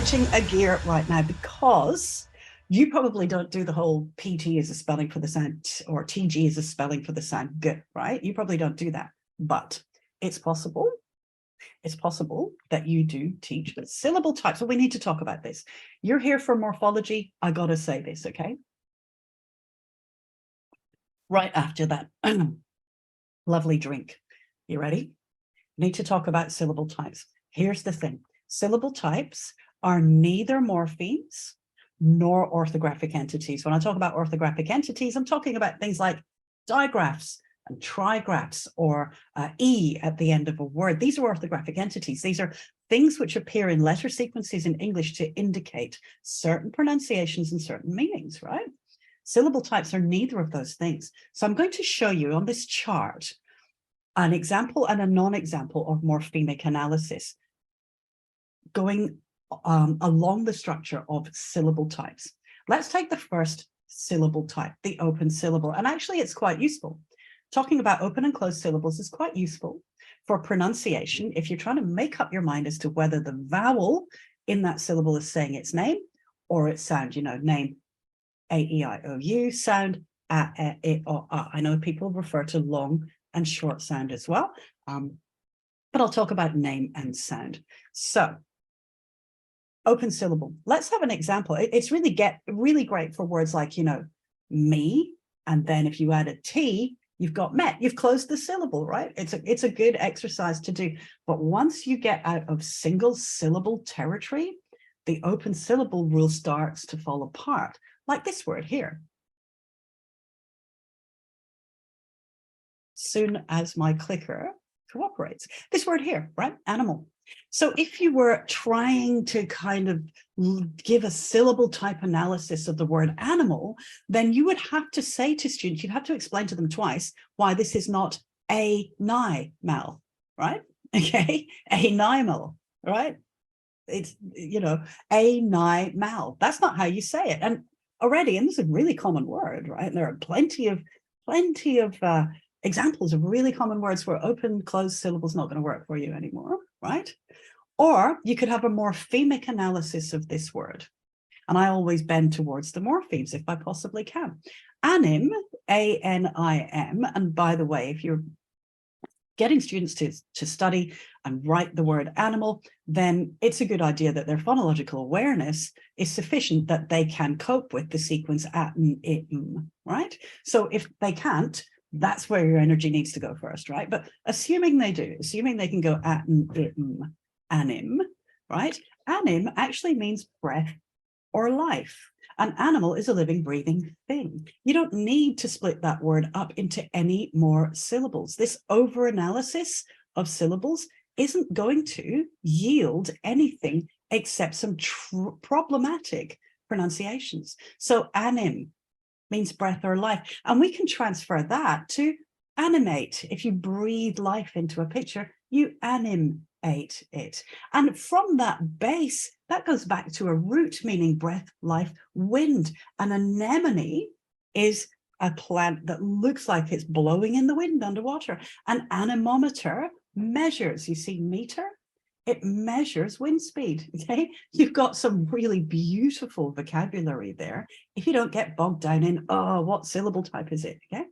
switching a gear right now because you probably don't do the whole PT as a spelling for the sound or TG as a spelling for the sound G, right? You probably don't do that, but it's possible. It's possible that you do teach syllable types. So we need to talk about this. You're here for morphology. I got to say this, okay? Right after that lovely drink. You ready? Need to talk about syllable types. Here's the thing. Syllable types are neither morphemes nor orthographic entities. When I talk about orthographic entities, I'm talking about things like digraphs and trigraphs or E at the end of a word. These are orthographic entities. These are things which appear in letter sequences in English to indicate certain pronunciations and certain meanings, right? Syllable types are neither of those things. So I'm going to show you on this chart an example and a non-example of morphemic analysis going along the structure of syllable types. Let's take the first syllable type, the open syllable. And actually, it's quite useful. Talking about open and closed syllables is quite useful for pronunciation if you're trying to make up your mind as to whether the vowel in that syllable is saying its name or its sound, you know, name, A-E-I-O-U, sound, A-E-I-O-A. I know people refer to long and short sound as well, but I'll talk about name and sound. So, open syllable. Let's have an example. It's really great for words like, you know, me, and then if you add a T, you've got met. You've closed the syllable, right? It's a good exercise to do. But once you get out of single syllable territory, the open syllable rule starts to fall apart, like this word here. Soon as my clicker cooperates. This word here, right? Animal. So if you were trying to kind of give a syllable type analysis of the word animal, then you would have to say to students, you'd have to explain to them twice why this is not a mal, right? Okay, a mal, right? It's, you know, a mal. That's not how you say it. And already, and this is a really common word, right? And there are plenty of examples of really common words where open, closed syllables not going to work for you anymore, right? Or you could have a morphemic analysis of this word. And I always bend towards the morphemes if I possibly can. Anim, A-N-I-M, and by the way, if you're getting students to study and write the word animal, then it's a good idea that their phonological awareness is sufficient that they can cope with the sequence at-n, it-m, right? So if they can't, that's where your energy needs to go first, right? But assuming they do, assuming they can go at-n, it-m, anim, right? Anim actually means breath or life. An animal is a living, breathing thing. You don't need to split that word up into any more syllables. This over-analysis of syllables isn't going to yield anything except some problematic pronunciations. So anim means breath or life. And we can transfer that to animate. If you breathe life into a picture, you animate it. And from that base, that goes back to a root meaning breath, life, wind. An anemone is a plant that looks like it's blowing in the wind underwater. An anemometer measures, you see meter? It measures wind speed, okay? You've got some really beautiful vocabulary there if you don't get bogged down in, oh, what syllable type is it, okay?